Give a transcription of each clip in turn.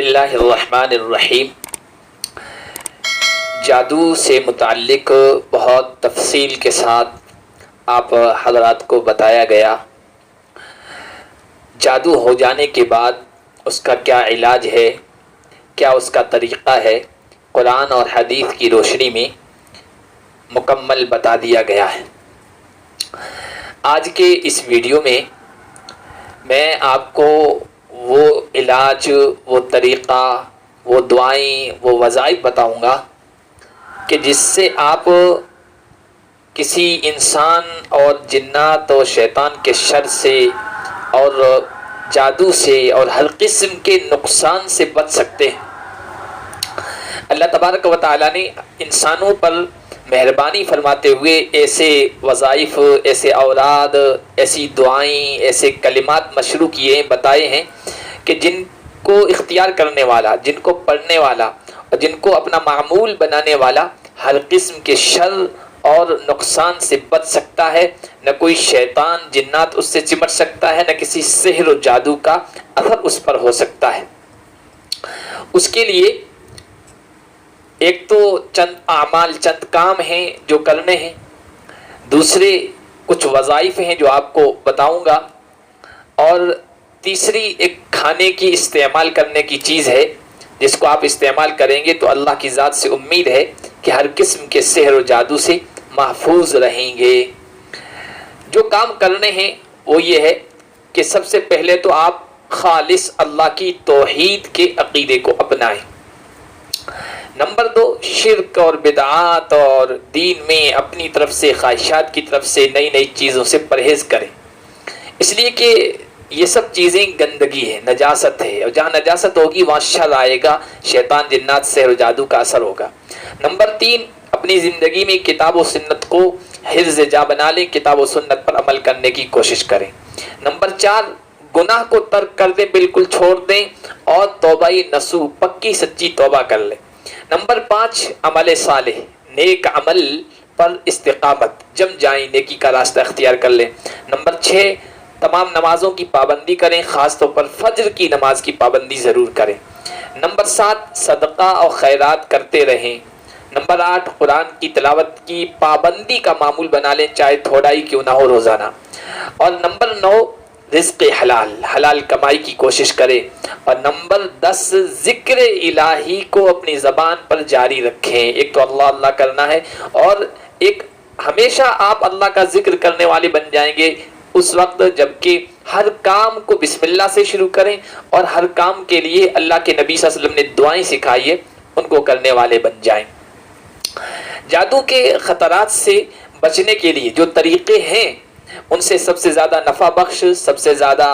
اللہ الرحمن الرحیم۔ جادو سے متعلق بہت تفصیل کے ساتھ آپ حضرات کو بتایا گیا۔ جادو ہو جانے کے بعد اس کا کیا علاج ہے، کیا اس کا طریقہ ہے، قرآن اور حدیث کی روشنی میں مکمل بتا دیا گیا ہے۔ آج کے اس ویڈیو میں میں آپ کو وہ علاج، وہ طریقہ، وہ دعائیں، وہ وظائف بتاؤں گا کہ جس سے آپ کسی انسان اور جنات اور شیطان کے شر سے اور جادو سے اور ہر قسم کے نقصان سے بچ سکتے ہیں۔ اللہ تبارک و تعالیٰ نے انسانوں پر مہربانی فرماتے ہوئے ایسے وظائف، ایسے اوراد، ایسی دعائیں، ایسے کلمات مشروع کیے، بتائے ہیں کہ جن کو اختیار کرنے والا، جن کو پڑھنے والا اور جن کو اپنا معمول بنانے والا ہر قسم کے شر اور نقصان سے بچ سکتا ہے۔ نہ کوئی شیطان جنات اس سے چمٹ سکتا ہے، نہ کسی سحر و جادو کا اثر اس پر ہو سکتا ہے۔ اس کے لیے ایک تو چند اعمال، چند کام ہیں جو کرنے ہیں، دوسرے کچھ وظائف ہیں جو آپ کو بتاؤں گا، اور تیسری ایک کھانے کی استعمال کرنے کی چیز ہے جس کو آپ استعمال کریں گے تو اللہ کی ذات سے امید ہے کہ ہر قسم کے سحر و جادو سے محفوظ رہیں گے۔ جو کام کرنے ہیں وہ یہ ہے کہ سب سے پہلے تو آپ خالص اللہ کی توحید کے عقیدے کو اپنائیں۔ نمبر 2، شرک اور بدعات اور دین میں اپنی طرف سے، خواہشات کی طرف سے نئی نئی چیزوں سے پرہیز کریں، اس لیے کہ یہ سب چیزیں گندگی ہے، نجاست ہے، اور جہاں نجاست ہوگی وہاں شر آئے گا، شیطان جنات سحر و جادو کا اثر ہوگا۔ نمبر 3، اپنی زندگی میں کتاب و سنت کو حفظ جا بنا لیں، کتاب و سنت پر عمل کرنے کی کوشش کریں۔ نمبر 4، گناہ کو ترک کر دیں، بالکل چھوڑ دیں، اور توبہ نصوح، پکی سچی توبہ کر لیں۔ نمبر 5، عمل صالح، نیک عمل پر استقامت، جم جائیں، نیکی کا راستہ اختیار کر لیں۔ نمبر 6، تمام نمازوں کی پابندی کریں، خاص طور پر فجر کی نماز کی پابندی ضرور کریں۔ نمبر 7، صدقہ اور خیرات کرتے رہیں۔ نمبر 8، قرآن کی تلاوت کی پابندی کا معمول بنا لیں، چاہے تھوڑا ہی کیوں نہ ہو روزانہ۔ اور نمبر 9، رزق حلال، حلال کمائی کی کوشش کریں۔ اور نمبر 10، ذکر الہی کو اپنی زبان پر جاری رکھیں۔ ایک تو اللہ اللہ کرنا ہے، اور ایک ہمیشہ آپ اللہ کا ذکر کرنے والے بن جائیں گے اس وقت جب کہ ہر کام کو بسم اللہ سے شروع کریں، اور ہر کام کے لیے اللہ کے نبی صلی اللہ علیہ وسلم نے دعائیں سکھائی ہے ان کو کرنے والے بن جائیں۔ جادو کے خطرات سے بچنے کے لیے جو طریقے ہیں ان سے سب سے زیادہ نفع بخش، سب سے زیادہ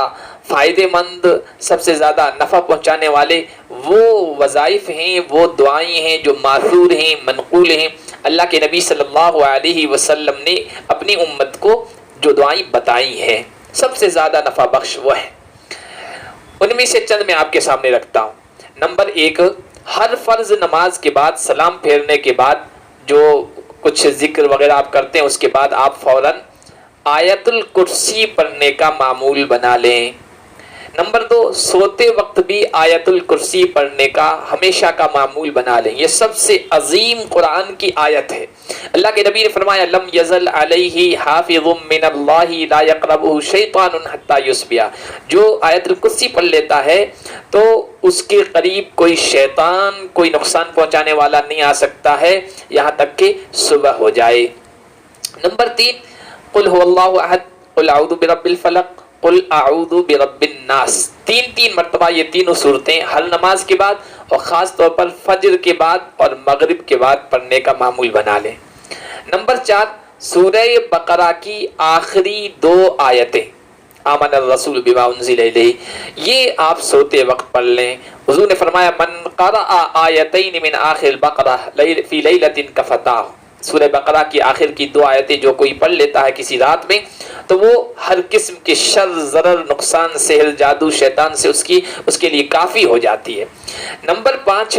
فائدے مند، سب سے زیادہ نفع پہنچانے والے وہ وظائف ہیں، وہ دعائیں ہیں جو ماثور ہیں، منقول ہیں۔ اللہ کے نبی صلی اللہ علیہ وسلم نے اپنی امت کو جو دعائیں بتائی ہیں سب سے زیادہ نفع بخش وہ ہے۔ ان میں سے چند میں آپ کے سامنے رکھتا ہوں۔ نمبر 1، ہر فرض نماز کے بعد، سلام پھیرنے کے بعد جو کچھ ذکر وغیرہ آپ کرتے ہیں اس کے بعد آپ فوراً آیت الکرسی پڑھنے کا معمول بنا لیں۔ نمبر 2، سوتے وقت بھی آیت الکرسی پڑھنے کا ہمیشہ کا معمول بنا لیں۔ یہ سب سے عظیم قرآن کی آیت ہے۔ اللہ کے نبی نے فرمایا لم یزل علیہ حافظ من اللہ لا یقربہ شیطان حتی یصبح، جو آیت الکرسی پڑھ لیتا ہے تو اس کے قریب کوئی شیطان، کوئی نقصان پہنچانے والا نہیں آ سکتا ہے یہاں تک کہ صبح ہو جائے۔ نمبر 3، قل هو اللہ احد، قل اعوذ برب الفلق، قل اعوذ برب الناس، تین مرتبہ یہ تینوں صورتیں ہر نماز کے بعد اور خاص طور پر فجر کے بعد اور مغرب کے بعد پڑھنے کا معمول بنا لیں۔ نمبر 4، سورہ بقرہ کی آخری 2 آیتیں، آمن الرسول بما انزل الیہ، یہ آپ سوتے وقت پڑھ لیں۔ حضور نے فرمایا من قرأ آیتین من آخر البقرہ فی لیلۃ کفتاہ، سورہ بقرہ کی آخر کی 2 آیتیں جو کوئی پڑھ لیتا ہے کسی رات میں تو وہ ہر قسم کے شر، ضرر، نقصان، سحر، جادو، شیطان سے اس کے لیے کافی ہو جاتی ہے۔ نمبر 5،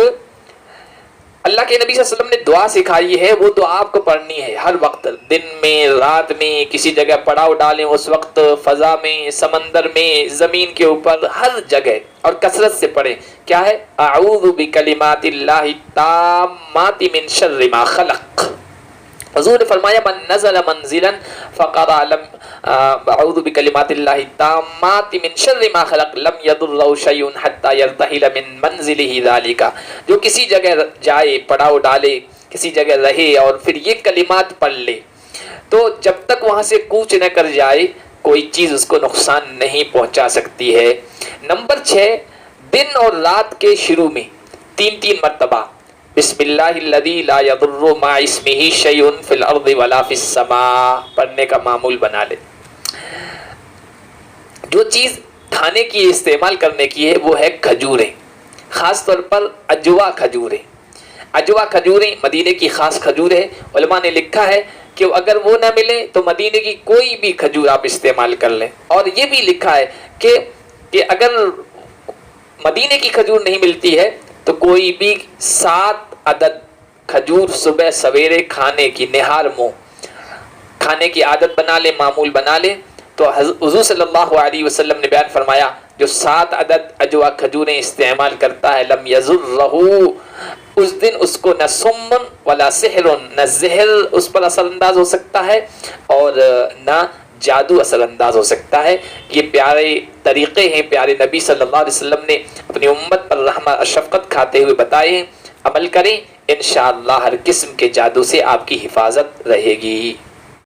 اللہ کے نبی صلی اللہ علیہ وسلم نے دعا سکھائی ہے، وہ دعا آپ کو پڑھنی ہے ہر وقت، دن میں، رات میں، کسی جگہ پڑاؤ ڈالیں اس وقت، فضا میں، سمندر میں، زمین کے اوپر، ہر جگہ، اور کثرت سے پڑھیں۔ کیا ہے؟ اعوذ بکلمات اللہ التامات من شر ما خلق۔ حضور نے فرمایا من نزل منزلا فقرأ اعوذ بکلمات اللہ التامات من شر ما خلق لم يضره شيء حتى يرتحل من منزله ذلك۔ جو کسی جگہ جائے، پڑاؤ ڈالے، کسی جگہ رہے اور پھر یہ کلمات پڑھ لے، تو جب تک وہاں سے کوچ نہ کر جائے کوئی چیز اس کو نقصان نہیں پہنچا سکتی ہے۔ نمبر 6، دن اور رات کے شروع میں 3 مرتبہ بسم اللہ الذی لا یضر مع اسمہ شیء فی الارض ولا فی السماء پڑھنے کا معمول بنا لے۔ جو چیز کھانے کی استعمال کرنے کی ہے وہ ہے کھجوریں، خاص طور پر اجوا کھجوریں۔ اجوا کھجوریں مدینے کی خاص کھجور ہے۔ علماء نے لکھا ہے کہ اگر وہ نہ ملے تو مدینے کی کوئی بھی کھجور آپ استعمال کر لیں، اور یہ بھی لکھا ہے کہ اگر مدینے کی کھجور نہیں ملتی ہے تو کوئی بھی 7 عدد کھجور صبح سویرے کھانے کی، نہار منہ کھانے کی عادت بنا لے، معمول بنا لے۔ تو حضور صلی اللہ علیہ وسلم نے بیان فرمایا جو 7 عدد اجوا کھجوریں استعمال کرتا ہے لم یضرہ، اس دن اس کو نہ سمن ولا سحر، نہ زہر اس پر اثر انداز ہو سکتا ہے اور نہ جادو اثر انداز ہو سکتا ہے۔ یہ پیارے طریقے ہیں پیارے نبی صلی اللہ علیہ وسلم نے اپنی امت پر رحمت اور شفقت کھاتے ہوئے بتائے ہیں، عمل کریں، انشاءاللہ ہر قسم کے جادو سے آپ کی حفاظت رہے گی۔